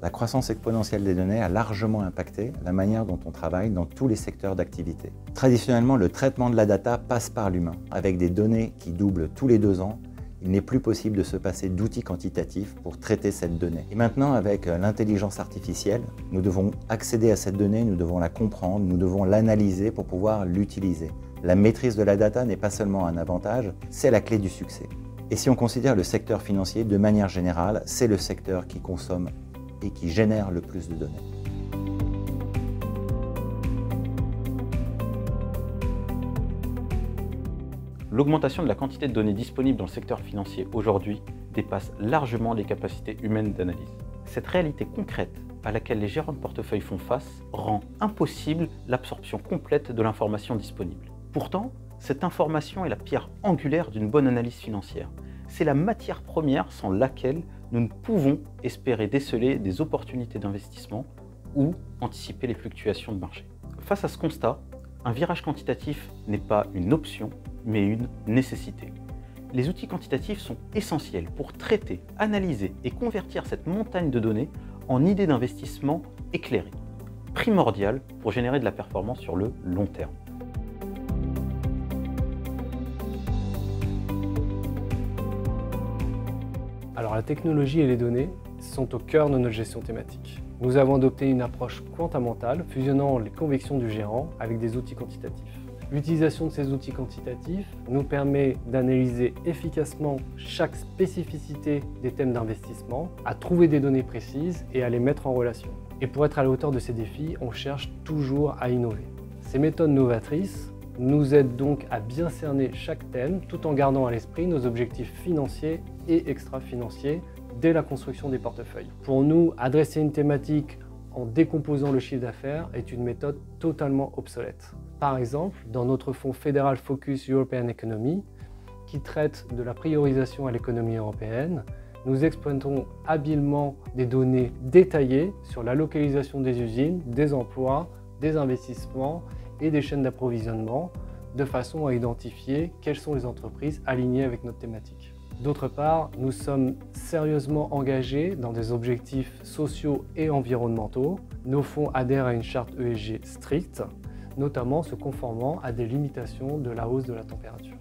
La croissance exponentielle des données a largement impacté la manière dont on travaille dans tous les secteurs d'activité. Traditionnellement, le traitement de la data passe par l'humain. Avec des données qui doublent tous les 2 ans, il n'est plus possible de se passer d'outils quantitatifs pour traiter cette donnée. Et maintenant, avec l'intelligence artificielle, nous devons accéder à cette donnée, nous devons la comprendre, nous devons l'analyser pour pouvoir l'utiliser. La maîtrise de la data n'est pas seulement un avantage, c'est la clé du succès. Et si on considère le secteur financier, de manière générale, c'est le secteur qui consomme et qui génère le plus de données. L'augmentation de la quantité de données disponibles dans le secteur financier aujourd'hui dépasse largement les capacités humaines d'analyse. Cette réalité concrète à laquelle les gérants de portefeuille font face rend impossible l'absorption complète de l'information disponible. Pourtant, cette information est la pierre angulaire d'une bonne analyse financière. C'est la matière première sans laquelle nous ne pouvons espérer déceler des opportunités d'investissement ou anticiper les fluctuations de marché. Face à ce constat, un virage quantitatif n'est pas une option, mais une nécessité. Les outils quantitatifs sont essentiels pour traiter, analyser et convertir cette montagne de données en idées d'investissement éclairées, primordiales pour générer de la performance sur le long terme. Alors la technologie et les données sont au cœur de notre gestion thématique. Nous avons adopté une approche quantamentale, fusionnant les convictions du gérant avec des outils quantitatifs. L'utilisation de ces outils quantitatifs nous permet d'analyser efficacement chaque spécificité des thèmes d'investissement, à trouver des données précises et à les mettre en relation. Et pour être à la hauteur de ces défis, on cherche toujours à innover. Ces méthodes novatrices nous aident donc à bien cerner chaque thème tout en gardant à l'esprit nos objectifs financiers et extra-financiers dès la construction des portefeuilles. Pour nous, adresser une thématique en décomposant le chiffre d'affaires est une méthode totalement obsolète. Par exemple, dans notre fonds fédéral Focus European Economy, qui traite de la priorisation à l'économie européenne, nous exploitons habilement des données détaillées sur la localisation des usines, des emplois, des investissements et des chaînes d'approvisionnement, de façon à identifier quelles sont les entreprises alignées avec notre thématique. D'autre part, nous sommes sérieusement engagés dans des objectifs sociaux et environnementaux. Nos fonds adhèrent à une charte ESG stricte, notamment se conformant à des limitations de la hausse de la température.